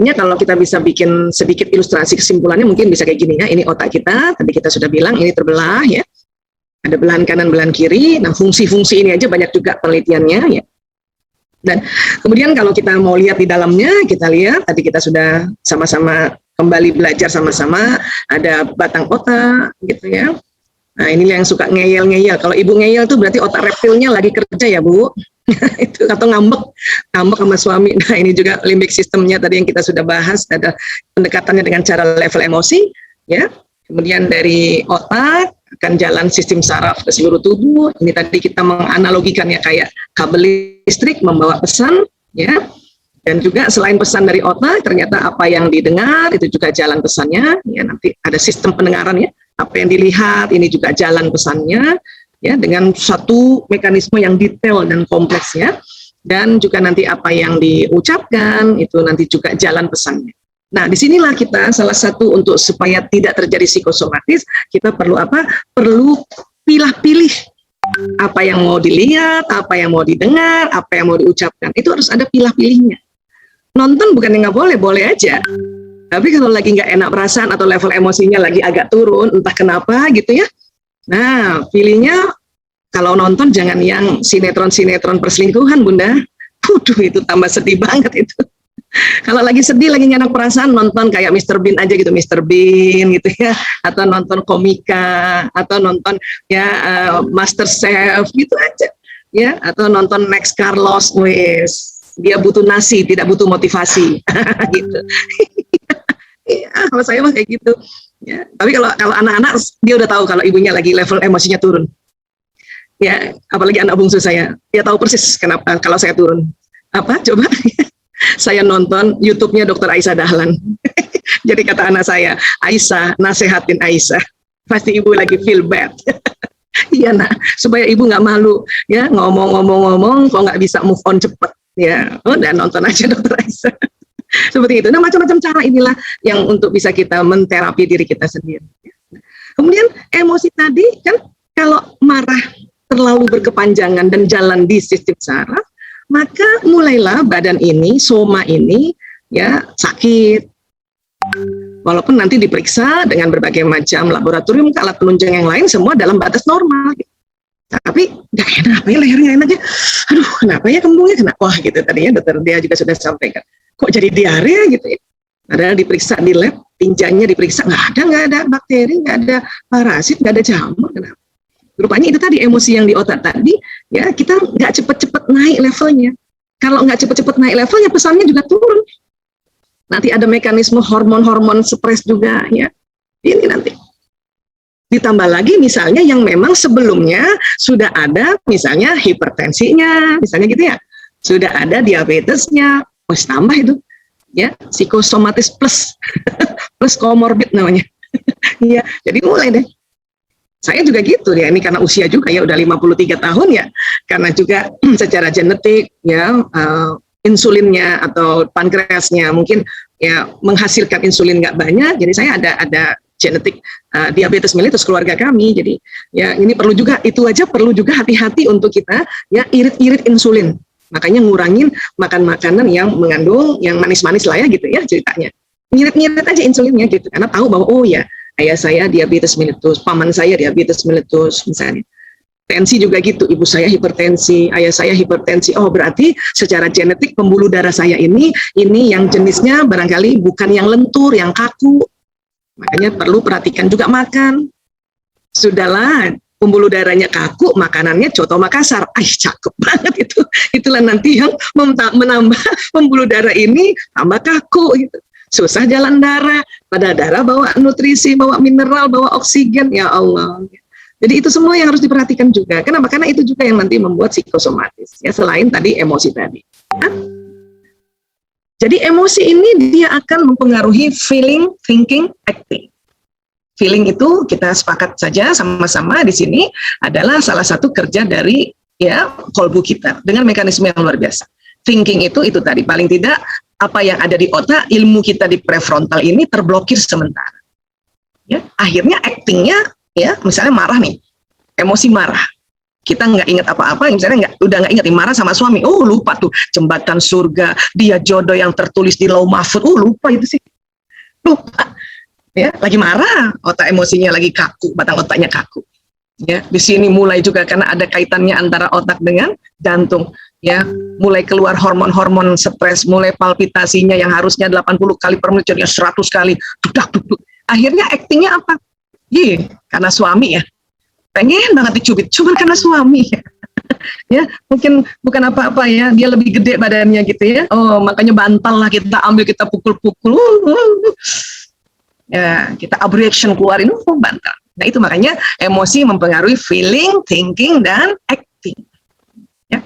Artinya kalau kita bisa bikin sedikit ilustrasi kesimpulannya mungkin bisa kayak gini ya. Ini otak kita, tadi kita sudah bilang ini terbelah ya. Ada belahan kanan, belahan kiri. Nah, fungsi-fungsi ini aja banyak juga penelitiannya ya. Dan kemudian kalau kita mau lihat di dalamnya, kita lihat tadi kita sudah sama-sama kembali belajar sama-sama, ada batang otak gitu ya. Nah, ini yang suka ngeyel-ngeyel. Kalau ibu ngeyel tuh berarti otak reptilnya lagi kerja ya, Bu. Itu atau ngambek sama suami. Nah, ini juga limbic sistemnya tadi yang kita sudah bahas, ada pendekatannya dengan cara level emosi ya. Kemudian dari otak akan jalan sistem saraf ke seluruh tubuh. Ini tadi kita menganalogikannya kayak kabel listrik membawa pesan ya. Dan juga selain pesan dari otak, ternyata apa yang didengar itu juga jalan pesannya ya. Nanti ada sistem pendengaran ya. Apa yang dilihat ini juga jalan pesannya ya, dengan satu mekanisme yang detail dan kompleks ya. Dan juga nanti apa yang diucapkan itu nanti juga jalan pesannya. Nah, disinilah kita salah satu untuk supaya tidak terjadi psikosomatis, kita perlu apa? Perlu pilih-pilih apa yang mau dilihat, apa yang mau didengar, apa yang mau diucapkan. Itu harus ada pilih-pilihnya. Nonton bukannya nggak boleh, boleh aja. Tapi kalau lagi nggak enak perasaan atau level emosinya lagi agak turun, entah kenapa gitu ya. Nah, pilihnya kalau nonton jangan yang sinetron-sinetron perselingkuhan, Bunda. Waduh, itu tambah sedih banget itu. Kalau lagi sedih, lagi nggak enak perasaan, nonton kayak Mr. Bean aja gitu, Mr. Bean gitu ya. Atau nonton komika, atau nonton ya Master Chef gitu aja. Ya, atau nonton Next Carlos, wes. Dia butuh nasi, tidak butuh motivasi. Gitu. Ya, kalau saya mah kayak gitu. Ya, tapi kalau anak-anak dia udah tahu kalau ibunya lagi level emosinya turun. Ya, apalagi anak bungsu saya, dia tahu persis kenapa kalau saya turun. Apa? Coba saya nonton YouTube-nya Dr. Aisyah Dahlan. Jadi kata anak saya, Aisyah, nasehatin Aisyah. Pasti ibu lagi feel bad. Iya nak, supaya ibu nggak malu. Ya, ngomong-ngomong, kok nggak bisa move on cepet. Ya, dan nonton aja Dr. Aisyah. Seperti itu. Nah, macam-macam cara inilah yang untuk bisa kita menterapi diri kita sendiri. Kemudian emosi tadi kan kalau marah terlalu berkepanjangan dan jalan di sistem saraf, maka mulailah badan ini, soma ini ya sakit. Walaupun nanti diperiksa dengan berbagai macam laboratorium, alat penunjang yang lain semua dalam batas normal. Tapi nggak enak, apa ya lehernya enak aja. Aduh, kenapa ya kembungnya kena? Wah gitu tadinya dokter dia juga sudah sampaikan. Kok jadi diare gitu ya? Padahal diperiksa di lab, tinjanya diperiksa nggak ada bakteri, nggak ada parasit, nggak ada jamur. Kenapa? Rupanya itu tadi emosi yang di otak tadi, ya kita nggak cepet-cepet naik levelnya. Kalau nggak cepet-cepet naik levelnya, pesannya juga turun. Nanti ada mekanisme hormon-hormon stres juga ya. Ini nanti. Ditambah lagi misalnya yang memang sebelumnya sudah ada misalnya hipertensinya, misalnya gitu ya. Sudah ada diabetesnya, harus tambah itu. Ya, psikosomatis plus plus komorbid namanya. Ya, jadi mulai deh. Saya juga gitu ya, ini karena usia juga ya, udah 53 tahun ya, karena juga secara genetik ya, insulinnya atau pankreasnya mungkin ya menghasilkan insulin nggak banyak, jadi saya ada genetik diabetes mellitus keluarga kami, jadi ya ini perlu juga, itu aja perlu juga hati-hati untuk kita ya irit-irit insulin, makanya ngurangin makan makanan yang mengandung yang manis-manis lah ya gitu ya ceritanya, ngirit-ngirit aja insulinnya gitu, karena tahu bahwa oh ya ayah saya diabetes mellitus, paman saya diabetes mellitus misalnya. Tensi juga gitu, ibu saya hipertensi, ayah saya hipertensi. Oh berarti secara genetik pembuluh darah saya ini yang jenisnya barangkali bukan yang lentur, yang kaku. Makanya perlu perhatikan juga makan. Sudahlah, pembuluh darahnya kaku, makanannya coto Makassar. Cakep banget itu. Itulah nanti yang menambah pembuluh darah ini tambah kaku gitu. Susah jalan darah, pada darah bawa nutrisi, bawa mineral, bawa oksigen, ya Allah. Jadi itu semua yang harus diperhatikan juga. Kenapa? Karena itu juga yang nanti membuat psikosomatis. Ya selain tadi emosi tadi. Ya. Jadi emosi ini dia akan mempengaruhi feeling, thinking, acting. Feeling itu kita sepakat saja sama-sama di sini adalah salah satu kerja dari ya kolbu kita dengan mekanisme yang luar biasa. Thinking itu tadi paling tidak apa yang ada di otak, ilmu kita di prefrontal ini terblokir sementara. Ya, akhirnya actingnya ya misalnya marah nih, emosi marah. Kita nggak ingat apa-apa, misalnya udah nggak ingat, marah sama suami, oh lupa tuh jembatan surga, dia jodoh yang tertulis di Lauh Mahfuz, oh lupa itu sih, lupa. Ya, lagi marah, otak emosinya lagi kaku, batang otaknya kaku. Ya, di sini mulai juga karena ada kaitannya antara otak dengan jantung. Ya, mulai keluar hormon-hormon stres, mulai palpitasinya yang harusnya 80 kali per menit jadi 100 kali, duduk. Akhirnya aktingnya apa? Karena suami ya, pengen banget dicubit, cuman karena suami ya, mungkin bukan apa-apa ya, dia lebih gede badannya gitu ya, oh makanya bantal lah kita ambil, kita pukul-pukul, ya kita abreaction keluarin, bantal. Nah itu makanya emosi mempengaruhi feeling, thinking, dan acting ya.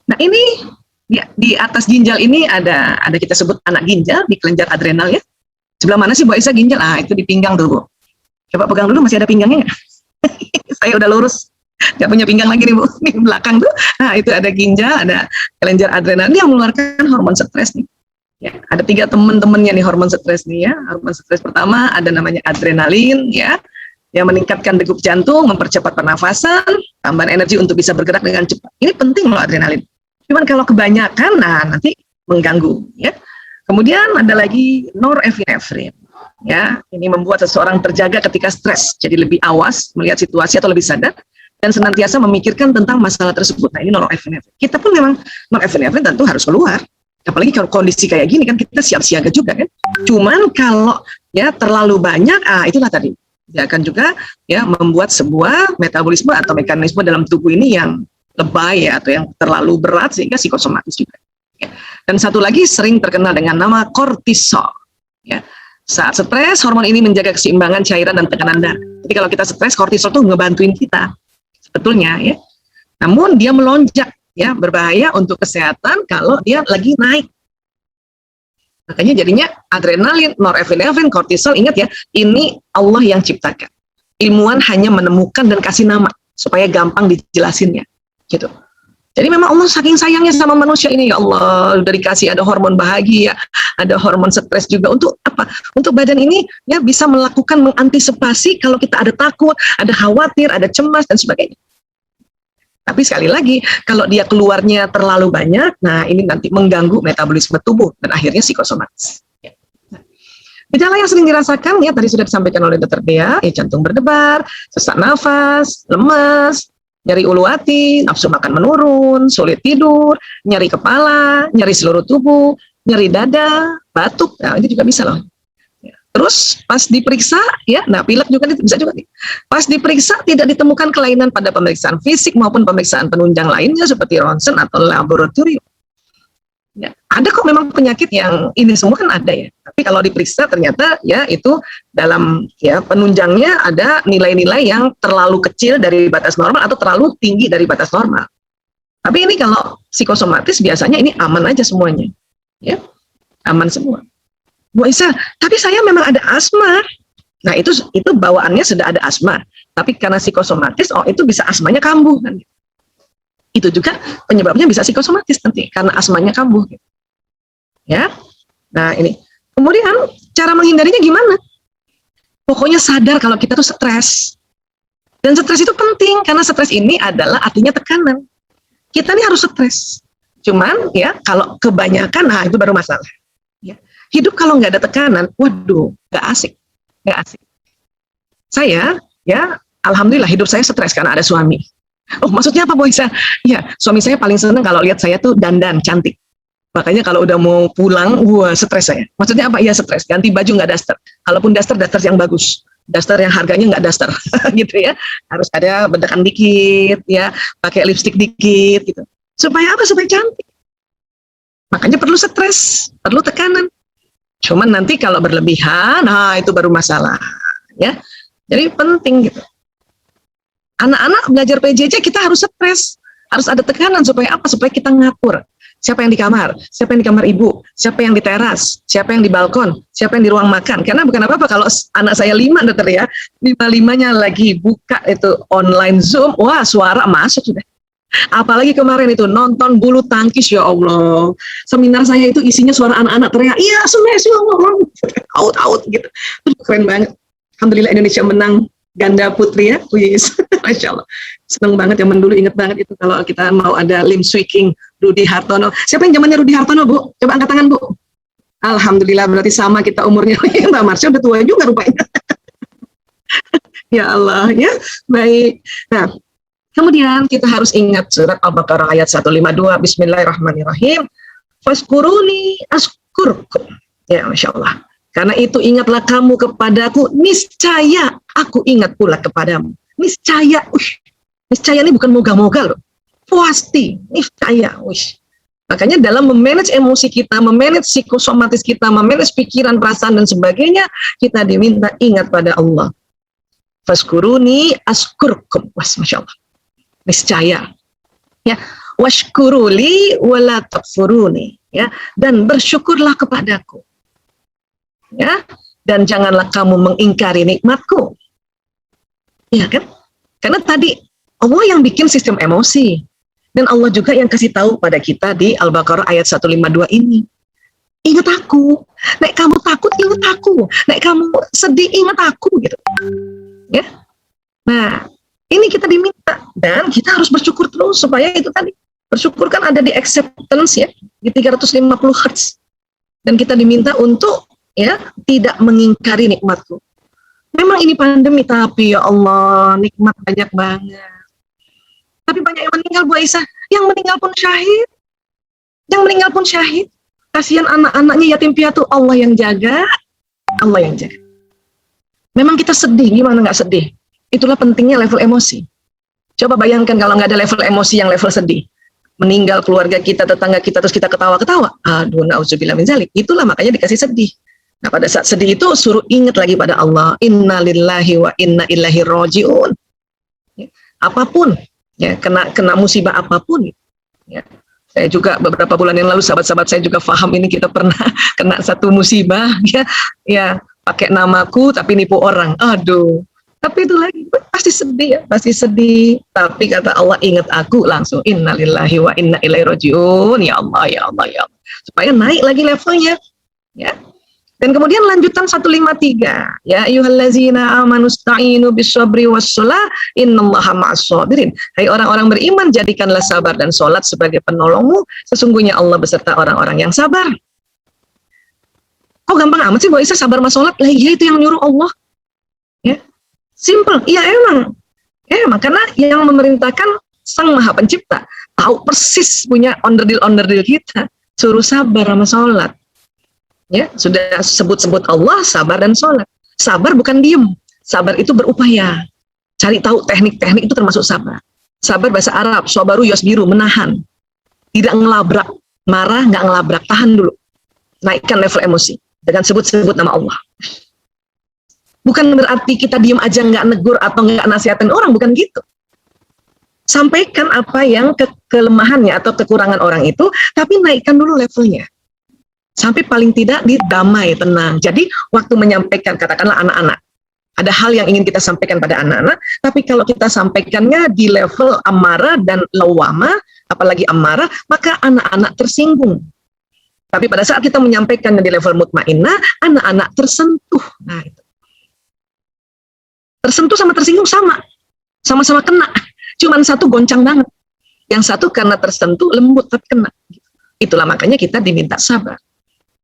Nah ini di atas ginjal ini ada kita sebut anak ginjal di kelenjar adrenal ya. Sebelah mana sih Bu Aisyah ginjal? Itu di pinggang tuh Bu. Coba pegang dulu, masih ada pinggangnya nggak? Saya udah lurus, nggak punya pinggang lagi nih Bu. Di belakang tuh, itu ada ginjal, ada kelenjar adrenal. Ini yang mengeluarkan hormon stres nih. Ya, ada 3 teman-temannya nih hormon stres nih ya. Hormon stres pertama ada namanya adrenalin ya, yang meningkatkan degup jantung, mempercepat pernafasan, tambahan energi untuk bisa bergerak dengan cepat. Ini penting loh adrenalin. Cuman kalau kebanyakan, nanti mengganggu ya. Kemudian ada lagi norepinefrin. Ya, ini membuat seseorang terjaga ketika stres, jadi lebih awas melihat situasi atau lebih sadar dan senantiasa memikirkan tentang masalah tersebut. Nah, ini norepinefrin. Kita pun memang norepinefrin tentu harus keluar. Apalagi kalau kondisi kayak gini kan kita siap siaga juga kan. Cuman kalau ya terlalu banyak, itulah tadi dia akan juga ya membuat sebuah metabolisme atau mekanisme dalam tubuh ini yang lebay ya, atau yang terlalu berat sehingga psikosomatis juga. Ya. Dan satu lagi sering terkenal dengan nama kortisol. Ya. Saat stres, hormon ini menjaga keseimbangan cairan dan tekanan darah. Jadi kalau kita stres, kortisol tuh ngebantuin kita sebetulnya ya. Namun dia melonjak ya, berbahaya untuk kesehatan kalau dia lagi naik. Makanya jadinya adrenalin, norepinefrin, kortisol, ingat ya, ini Allah yang ciptakan. Ilmuwan hanya menemukan dan kasih nama supaya gampang dijelasinnya. Gitu. Jadi memang Allah saking sayangnya sama manusia ini, ya Allah, udah dikasih ada hormon bahagia, ada hormon stres juga. Untuk apa? Untuk badan ini ya bisa melakukan mengantisipasi kalau kita ada takut, ada khawatir, ada cemas dan sebagainya. Tapi sekali lagi, kalau dia keluarnya terlalu banyak, nah ini nanti mengganggu metabolisme tubuh dan akhirnya psikosomatis. Ya. Gejala yang sering dirasakan ya tadi sudah disampaikan oleh Dr. Dea, jantung berdebar, sesak nafas, lemas, nyeri ulu hati, nafsu makan menurun, sulit tidur, nyeri kepala, nyeri seluruh tubuh, nyeri dada, batuk, nah ini juga bisa loh. Terus pas diperiksa ya, nah pilek juga bisa juga nih. Pas diperiksa tidak ditemukan kelainan pada pemeriksaan fisik maupun pemeriksaan penunjang lainnya seperti ronsen atau laboratorium. Ya, ada kok memang penyakit yang ini semua kan ada ya. Tapi kalau diperiksa ternyata ya itu dalam ya penunjangnya ada nilai-nilai yang terlalu kecil dari batas normal atau terlalu tinggi dari batas normal. Tapi ini kalau psikosomatis biasanya ini aman aja semuanya. Ya, aman semua. Bu Aisyah, tapi saya memang ada asma. Nah itu bawaannya sudah ada asma, tapi karena psikosomatis, itu bisa asmanya kambuh kan? Itu juga penyebabnya bisa psikosomatis nanti karena asmanya kambuh. Ya, nah ini. Kemudian cara menghindarinya gimana? Pokoknya sadar kalau kita tuh stres. Dan stres itu penting karena stres ini adalah artinya tekanan. Kita nih harus stres. Cuman ya kalau kebanyakan, nah itu baru masalah. Ya. Hidup kalau nggak ada tekanan, waduh, nggak asik. Saya, ya, alhamdulillah hidup saya stres karena ada suami. Oh, maksudnya apa, Bu Aisyah? Ya, suami saya paling senang kalau lihat saya tuh dandan, cantik. Makanya kalau udah mau pulang, wah, stres saya. Maksudnya apa? Ya, stres. Ganti baju nggak daster. Kalaupun daster yang bagus. Daster yang harganya nggak daster, gitu ya. Harus ada bedakan dikit, ya, pakai lipstik dikit, gitu. Supaya apa? Supaya cantik. Makanya perlu stres, perlu tekanan. Cuman nanti kalau berlebihan, nah itu baru masalah, ya. Jadi penting gitu. Anak-anak belajar PJJ kita harus stres, harus ada tekanan supaya apa? Supaya kita ngatur. Siapa yang di kamar, siapa yang di kamar ibu, siapa yang di teras, siapa yang di balkon, siapa yang di ruang makan. Karena bukan apa-apa kalau anak saya 5 dokter ya, 5-5-nya lagi buka itu online Zoom, wah suara masuk sudah. Apalagi kemarin itu nonton bulu tangkis, ya Allah, seminar saya itu isinya suara anak-anak teriak, iya Messi, out gitu, keren banget. Alhamdulillah Indonesia menang Ganda putri ya, wis. Masya Allah. Seneng banget zaman dulu, inget banget itu kalau kita mau ada limb sweeping Rudy Hartono. Siapa yang zamannya Rudy Hartono, Bu? Coba angkat tangan, Bu. Alhamdulillah, berarti sama kita umurnya. Mbak Marsha udah tua juga rupanya. Ya Allah, ya. Baik. Nah, kemudian kita harus ingat surat Al-Baqarah ayat 152. Bismillahirrahmanirrahim. Faskuruni askurkum. Ya, Masya Allah. Karena itu ingatlah kamu kepadaku, niscaya aku ingat pula kepadamu. Niscaya, niscaya ini bukan moga-moga loh. Pasti, niscaya. Makanya dalam memanage emosi kita, memanage psikosomatis kita, memanage pikiran, perasaan dan sebagainya, kita diminta ingat pada Allah. Faskuruni askurkum. Masya Allah. Niscaya. Ya, washkuruli wala takfuruni. Ya, dan bersyukurlah kepadaku. Ya, dan janganlah kamu mengingkari nikmatku. Ya kan? Karena tadi Allah yang bikin sistem emosi, dan Allah juga yang kasih tahu pada kita di Al-Baqarah ayat 152 ini. Ingat aku. Nek kamu takut, ingat aku. Nek kamu sedih, ingat aku gitu. Ya. Nah, ini kita diminta, dan kita harus bersyukur terus supaya itu tadi. Bersyukur kan ada di acceptance ya, di 350 Hz. Dan kita diminta untuk ya, tidak mengingkari nikmatku. Memang ini pandemi, tapi ya Allah, nikmat banyak banget. Tapi banyak yang meninggal, Bu Aisyah. Yang meninggal pun syahid. Yang meninggal pun syahid. Kasihan anak-anaknya yatim piatu, Allah yang jaga. Allah yang jaga. Memang kita sedih, gimana nggak sedih? Itulah pentingnya level emosi. Coba bayangkan kalau nggak ada level emosi yang level sedih. Meninggal keluarga kita, tetangga kita, terus kita ketawa-ketawa. Aduh, na'udzubillah min dzalik. Itulah makanya dikasih sedih. Nah, pada saat sedih itu suruh ingat lagi pada Allah, inna lillahi wa inna ilaihi raji'un. Ya, apapun, ya, kena musibah apapun. Ya. Saya juga beberapa bulan yang lalu sahabat-sahabat saya juga paham ini, kita pernah kena satu musibah, ya pakai namaku tapi nipu orang. Aduh. Tapi itu lagi pasti sedih ya, pasti sedih. Tapi kata Allah, ingat aku langsung, inna lillahi wa inna ilaihi raji'un. Ya Allah, ya Allah, ya Allah. Supaya naik lagi levelnya. Ya. Dan kemudian lanjutan 153, ya ayyuhallazina amanu sta'inu bis-sabri was-shalah innallaha ma'as-sabirin. Hai orang-orang beriman, jadikanlah sabar dan salat sebagai penolongmu, sesungguhnya Allah beserta orang-orang yang sabar. Kok gampang amat sih Bu Aisyah sabar sama salat? Lah iya, itu yang nyuruh Allah. Ya. Simple. Iya emang. Ya, karena yang memerintahkan Sang Maha Pencipta, tahu persis punya onderdil-onderdil kita, suruh sabar sama salat. Ya, sudah sebut-sebut Allah, sabar dan sholat. Sabar bukan diem, sabar itu berupaya. Cari tahu teknik-teknik itu termasuk sabar. Sabar bahasa Arab, sabaru yasbiru, menahan. Tidak ngelabrak, marah nggak ngelabrak, tahan dulu. Naikkan level emosi dengan sebut-sebut nama Allah. Bukan berarti kita diem aja nggak negur atau nggak nasihatin orang, bukan gitu. Sampaikan apa yang kelemahannya atau kekurangan orang itu, tapi naikkan dulu levelnya. Sampai paling tidak didamai, tenang. Jadi waktu menyampaikan, katakanlah anak-anak, ada hal yang ingin kita sampaikan pada anak-anak, tapi kalau kita sampaikannya di level amarah dan lawama, apalagi amarah, maka anak-anak tersinggung. Tapi pada saat kita menyampaikannya di level mutmainnah, anak-anak tersentuh. Nah, itu. Tersentuh sama tersinggung sama-sama kena. Cuman satu goncang banget. Yang satu karena tersentuh lembut tapi kena. Itulah makanya kita diminta sabar.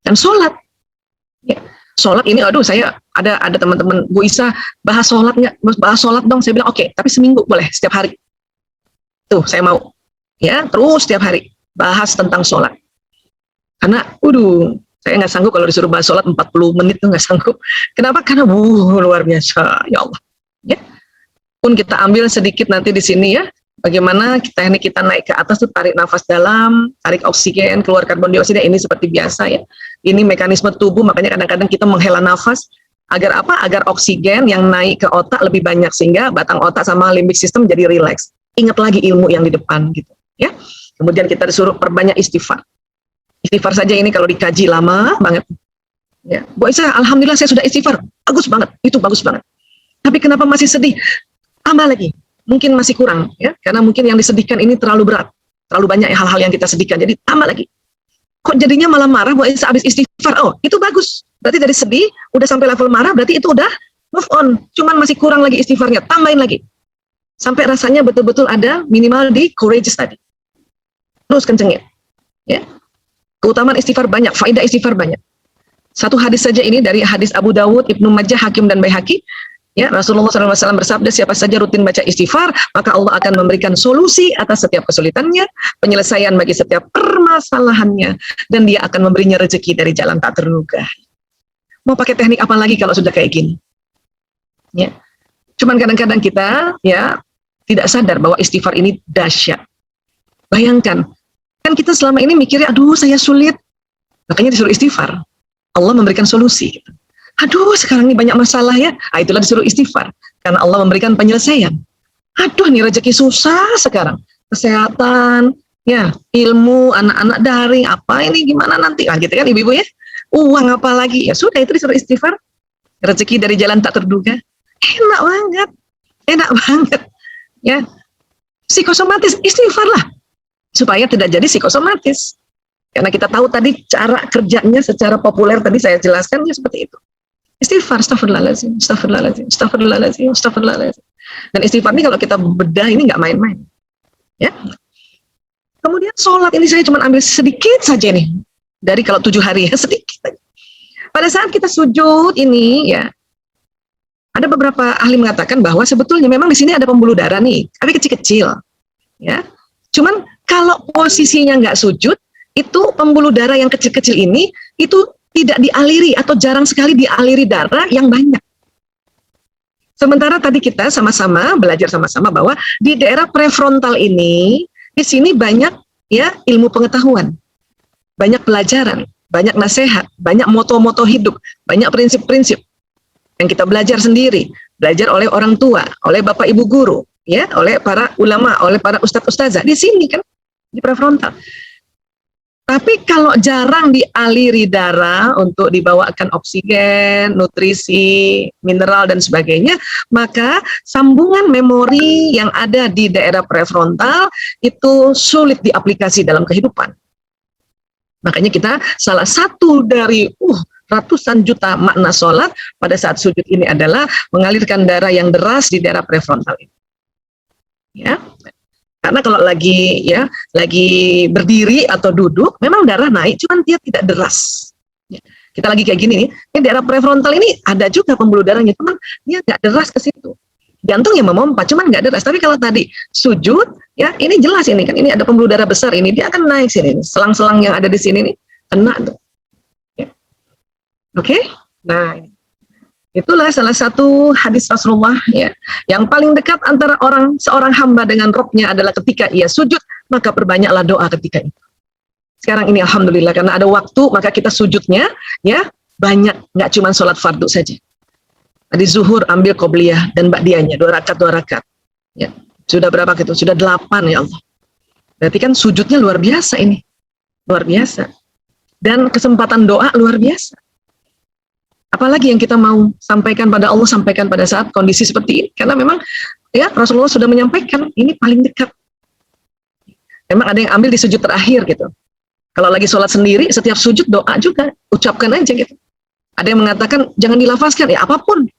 Dan sholat, ya. Sholat ini, aduh saya ada teman-teman, Bu Isa bahas sholat nggak? Bahas sholat dong. Saya bilang oke, tapi seminggu boleh, setiap hari. Tuh saya mau, ya terus setiap hari bahas tentang sholat. Karena, saya nggak sanggup kalau disuruh bahas sholat 40 menit tuh nggak sanggup. Kenapa? Karena luar biasa, ya Allah. Ya, pun kita ambil sedikit nanti di sini ya. Bagaimana teknik kita naik ke atas tuh, tarik nafas dalam, tarik oksigen, keluar karbon dioksida, ini seperti biasa ya. Ini mekanisme tubuh, makanya kadang-kadang kita menghela nafas. Agar apa? Agar oksigen yang naik ke otak lebih banyak, sehingga batang otak sama limbik sistem jadi rileks. Ingat lagi ilmu yang di depan gitu ya. Kemudian kita disuruh perbanyak istighfar. Istighfar saja ini kalau dikaji lama banget. Ya, Bu Aisyah, alhamdulillah saya sudah istighfar. Bagus banget, itu bagus banget. Tapi kenapa masih sedih? Tambah lagi. Mungkin masih kurang, ya, karena mungkin yang disedihkan ini terlalu berat, terlalu banyak hal-hal yang kita sedihkan, jadi tambah lagi. Kok jadinya malah marah Bu Aisyah habis istighfar? Oh, itu bagus. Berarti dari sedih, udah sampai level marah, berarti itu udah move on, cuman masih kurang lagi istighfarnya, tambahin lagi. Sampai rasanya betul-betul ada minimal di courageous tadi. Terus kencengin. Ya. Keutamaan istighfar banyak, faedah istighfar banyak. Satu hadis saja ini dari hadis Abu Dawud, Ibnu Majah, Hakim dan Baihaqi. Ya, Rasulullah SAW bersabda, siapa saja rutin baca istighfar, maka Allah akan memberikan solusi atas setiap kesulitannya, penyelesaian bagi setiap permasalahannya, dan dia akan memberinya rezeki dari jalan tak terduga. Mau pakai teknik apa lagi kalau sudah kayak gini? Ya. Cuman kadang-kadang kita ya tidak sadar bahwa istighfar ini dahsyat. Bayangkan, kan kita selama ini mikirnya, aduh saya sulit, makanya disuruh istighfar. Allah memberikan solusi. Aduh sekarang ini banyak masalah ya, itulah disuruh istighfar. Karena Allah memberikan penyelesaian. Aduh ini rezeki susah sekarang. Kesehatan, ya ilmu, anak-anak daring, apa ini gimana nanti? Nah gitu kan ibu-ibu ya. Uang apa lagi? Ya sudah itu disuruh istighfar. Rezeki dari jalan tak terduga. Enak banget. Enak banget. Ya. Psikosomatis, istighfar lah. Supaya tidak jadi psikosomatis. Karena kita tahu tadi cara kerjanya secara populer tadi saya jelaskan ya seperti itu. Istighfar, astagfirullahaladzim, astagfirullahaladzim, astagfirullahaladzim, astagfirullahaladzim. Dan istighfar ini kalau kita bedah ini nggak main-main. Ya. Kemudian sholat ini saya cuma ambil sedikit saja nih. Dari kalau 7 hari ya, sedikit aja. Pada saat kita sujud ini ya, ada beberapa ahli mengatakan bahwa sebetulnya memang di sini ada pembuluh darah nih, tapi kecil-kecil. Ya. Cuman kalau posisinya nggak sujud, itu pembuluh darah yang kecil-kecil ini itu tidak dialiri atau jarang sekali dialiri darah yang banyak. Sementara tadi kita sama-sama belajar sama-sama bahwa di daerah prefrontal ini, di sini banyak ya ilmu pengetahuan, banyak pelajaran, banyak nasihat, banyak moto-moto hidup, banyak prinsip-prinsip yang kita belajar sendiri, belajar oleh orang tua, oleh bapak ibu guru, ya, oleh para ulama, oleh para ustadz ustazah di sini kan di prefrontal. Tapi kalau jarang dialiri darah untuk dibawakan oksigen, nutrisi, mineral dan sebagainya, maka sambungan memori yang ada di daerah prefrontal itu sulit diaplikasi dalam kehidupan. Makanya kita salah satu dari ratusan juta makna sholat pada saat sujud ini adalah mengalirkan darah yang deras di daerah prefrontal ini. Ya. Karena kalau lagi berdiri atau duduk, memang darah naik, cuman dia tidak deras. Ya. Kita lagi kayak gini nih, ini daerah prefrontal ini ada juga pembuluh darahnya, cuman dia nggak deras ke situ. Jantung yang memompa, cuman nggak deras. Tapi kalau tadi sujud, ya ini jelas ini kan, ini ada pembuluh darah besar ini, dia akan naik sini, selang-selang yang ada di sini nih kena tuh. Ya. Oke, nah ini. Itulah salah satu hadis Rasulullah ya, yang paling dekat antara seorang hamba dengan Rabb-nya adalah ketika ia sujud, maka perbanyaklah doa ketika itu. Sekarang ini alhamdulillah karena ada waktu, maka kita sujudnya ya banyak, nggak cuma sholat fardu saja. Tadi zuhur ambil qobliyah dan ba'diyahnya 2 rakaat. Ya. Sudah berapa gitu? Sudah 8 ya Allah. Berarti kan sujudnya luar biasa ini. Luar biasa. Dan kesempatan doa luar biasa. Apalagi yang kita mau sampaikan pada Allah, sampaikan pada saat kondisi seperti ini. Karena memang ya Rasulullah sudah menyampaikan ini paling dekat. Memang ada yang ambil di sujud terakhir gitu. Kalau lagi sholat sendiri, setiap sujud doa juga, ucapkan aja gitu. Ada yang mengatakan jangan dilafazkan, ya apapun.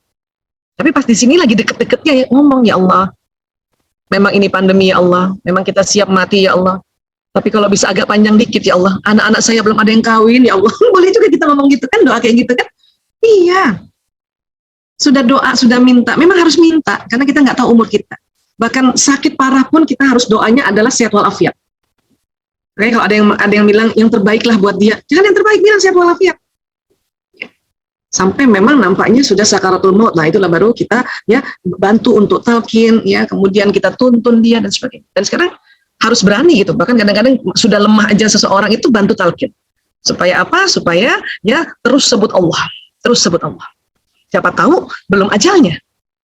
Tapi pas di sini lagi deket-deketnya ya ngomong, ya Allah. Memang ini pandemi ya Allah, memang kita siap mati ya Allah. Tapi kalau bisa agak panjang dikit ya Allah. Anak-anak saya belum ada yang kawin ya Allah. Boleh juga kita ngomong gitu kan, doa kayak gitu kan. Iya, sudah doa, sudah minta, memang harus minta, karena kita nggak tahu umur kita. Bahkan sakit parah pun kita harus doanya adalah sehat walafiat. Oke, kalau ada yang bilang yang terbaiklah buat dia, jangan yang terbaik, bilang sehat walafiat. Sampai memang nampaknya sudah sakaratul maut, nah itulah baru kita ya bantu untuk talqin, ya kemudian kita tuntun dia dan sebagainya. Dan sekarang harus berani gitu, bahkan kadang-kadang sudah lemah aja seseorang itu bantu talqin. Supaya apa? Supaya ya terus sebut Allah. Terus sebut Allah. Siapa tahu belum ajalnya.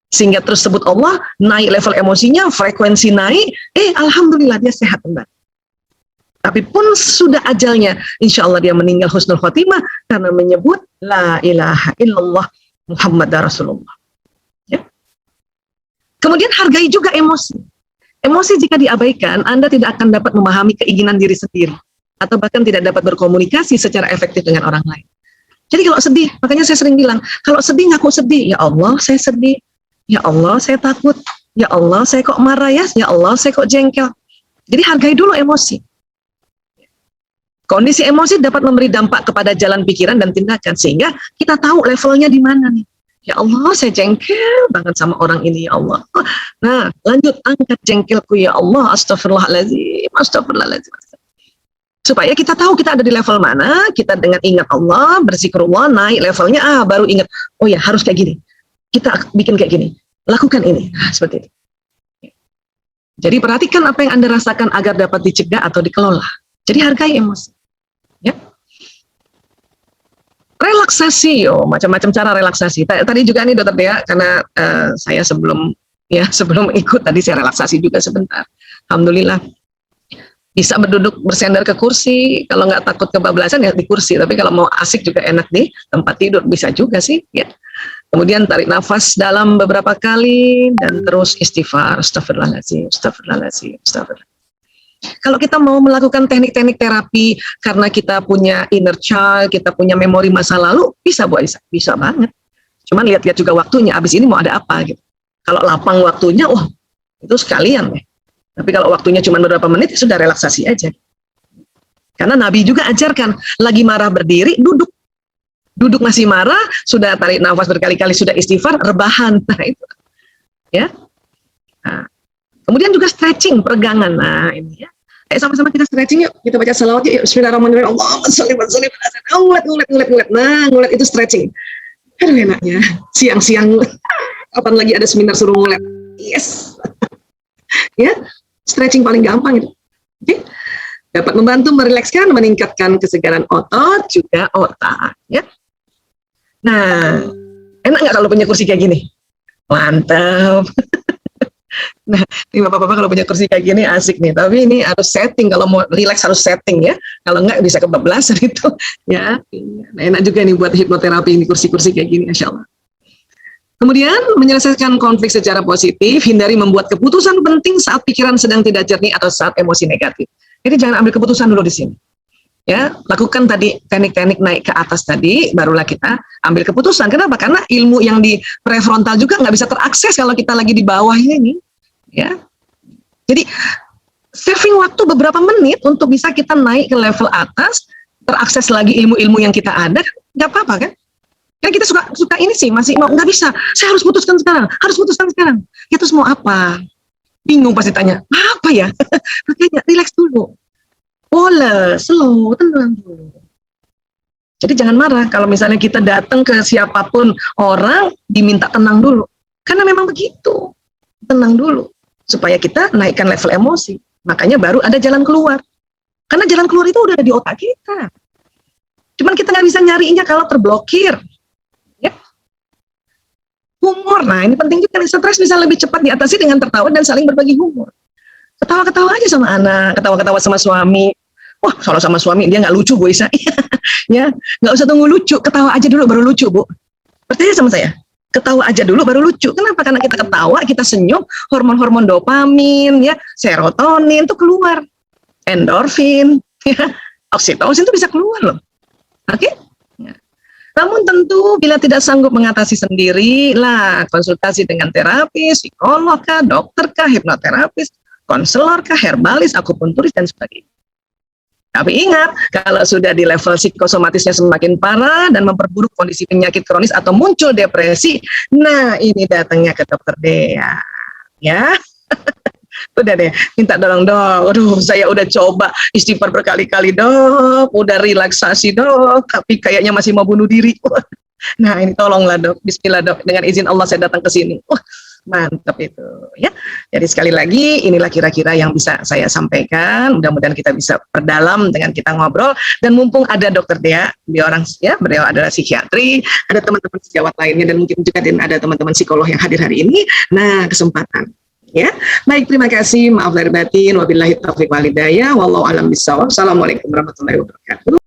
Sehingga terus sebut Allah, naik level emosinya, frekuensi naik, alhamdulillah dia sehat kembali. Tapi pun sudah ajalnya, insya Allah dia meninggal husnul khotimah karena menyebut la ilaha illallah Muhammad Rasulullah. Ya. Kemudian hargai juga emosi. Emosi jika diabaikan, Anda tidak akan dapat memahami keinginan diri sendiri. Atau bahkan tidak dapat berkomunikasi secara efektif dengan orang lain. Jadi kalau sedih, makanya saya sering bilang, kalau sedih ngaku sedih, ya Allah saya sedih, ya Allah saya takut, ya Allah saya kok marah ya Allah saya kok jengkel. Jadi hargai dulu emosi. Kondisi emosi dapat memberi dampak kepada jalan pikiran dan tindakan, sehingga kita tahu levelnya di mana nih. Ya Allah, saya jengkel banget sama orang ini, ya Allah. Nah, lanjut, angkat jengkelku, ya Allah, astagfirullahaladzim, astagfirullahaladzim. Supaya kita tahu kita ada di level mana, kita dengan ingat Allah, berzikrullah, naik levelnya, baru ingat, oh ya harus kayak gini. Kita bikin kayak gini, lakukan ini, seperti itu. Jadi perhatikan apa yang Anda rasakan agar dapat dicegah atau dikelola. Jadi hargai emosi. Ya. Relaksasi, macam-macam cara relaksasi. Tadi juga nih Dokter Dea, karena saya sebelum ikut tadi saya relaksasi juga sebentar. Alhamdulillah bisa bersandar ke kursi. Kalau nggak takut kebablasan ya di kursi. Tapi kalau mau asik juga enak di tempat tidur bisa juga sih. Ya. Kemudian tarik nafas dalam beberapa kali dan terus istighfar. Astagfirullahaladzim, astagfirullahaladzim, astagfirullahaladzim. Kalau kita mau melakukan teknik-teknik terapi karena kita punya inner child, kita punya memori masa lalu, bisa Bu Aisyah, bisa banget. Cuman lihat-lihat juga waktunya, abis ini mau ada apa gitu. Kalau lapang waktunya, wah itu sekalian ya. Tapi kalau waktunya cuma beberapa menit, sudah relaksasi aja. Karena Nabi juga ajarkan, lagi marah berdiri, duduk. Duduk masih marah, sudah tarik nafas berkali-kali, sudah istighfar, rebahan. Nah itu. Ya. Nah. Kemudian juga stretching, peregangan. Nah ini ya. Sama-sama kita stretching yuk. Kita baca salawat yuk. Bismillahirrahmanirrahim. Allahumma sholli wa sallim. Ngulet. Nah, ngulet itu stretching. Aduh enaknya. Siang-siang. Kapan lagi ada seminar suruh ngulet. Yes. Ya. Stretching paling gampang itu. Oke. Dapat membantu merilekskan, meningkatkan kesegaran otot, juga otak. Ya. Nah, enak nggak kalau punya kursi kayak gini? Mantap. Nah, ini bapak-bapak kalau punya kursi kayak gini asik nih. Tapi ini harus setting, kalau mau relax harus setting ya. Kalau nggak bisa kebablasan itu. Ya, nah, enak juga nih buat hipnoterapi ini kursi-kursi kayak gini, insya Allah. Kemudian menyelesaikan konflik secara positif, hindari membuat keputusan penting saat pikiran sedang tidak jernih atau saat emosi negatif. Jadi jangan ambil keputusan dulu di sini. Ya, lakukan tadi teknik-teknik naik ke atas tadi, barulah kita ambil keputusan. Kenapa? Karena ilmu yang di prefrontal juga nggak bisa terakses kalau kita lagi di bawah ini. Ya, jadi saving waktu beberapa menit untuk bisa kita naik ke level atas, terakses lagi ilmu-ilmu yang kita ada, nggak apa-apa kan? Kan kita suka ini sih, masih mau nggak bisa. Saya harus putuskan sekarang, harus putuskan sekarang. Ya terus mau apa? Bingung pasti tanya, apa ya? Makanya relax dulu. Boleh, slow, tenang dulu. Jadi jangan marah kalau misalnya kita datang ke siapapun orang diminta tenang dulu. Karena memang begitu. Tenang dulu. Supaya kita naikkan level emosi. Makanya baru ada jalan keluar. Karena jalan keluar itu udah ada di otak kita. Cuman kita nggak bisa nyarinya kalau terblokir. Ya. Humor, nah ini penting juga. Stres bisa lebih cepat diatasi dengan tertawa dan saling berbagi humor. Ketawa-ketawa aja sama anak, ketawa-ketawa sama suami. Wah, kalau sama suami dia nggak lucu Bu Isa. Ya, nggak usah tunggu lucu, ketawa aja dulu baru lucu Bu. Percaya sama saya, ketawa aja dulu baru lucu. Kenapa? Karena kita ketawa, kita senyum, hormon-hormon dopamin, ya, serotonin itu keluar, endorfin, ya, oksitosin itu bisa keluar loh. Oke? Ya. Namun tentu bila tidak sanggup mengatasi sendiri, lah konsultasi dengan terapis, psikolog kah, dokter kah, hipnoterapis, konselor kah, herbalis, akupunturis dan sebagainya. Tapi ingat, kalau sudah di level psikosomatisnya semakin parah dan memperburuk kondisi penyakit kronis atau muncul depresi, nah ini datangnya ke Dokter Dea, ya. Udah deh, minta tolong dok. Aduh, saya udah coba istighfar berkali-kali dok, udah relaksasi dok, tapi kayaknya masih mau bunuh diri. Nah ini tolonglah dok, Bismillah dok, dengan izin Allah saya datang ke sini. Mantap itu ya. Jadi sekali lagi inilah kira-kira yang bisa saya sampaikan. Mudah-mudahan kita bisa perdalam dengan kita ngobrol. Dan mumpung ada Dokter Dea, beliau adalah psikiatri, ada teman-teman sejawat lainnya dan mungkin juga ada teman-teman psikolog yang hadir hari ini. Nah kesempatan. Ya, baik terima kasih. Maaf lahir batin. Wabillahi taufiq walhidayah. Wallahu a'lam bishawab. Assalamualaikum warahmatullahi wabarakatuh.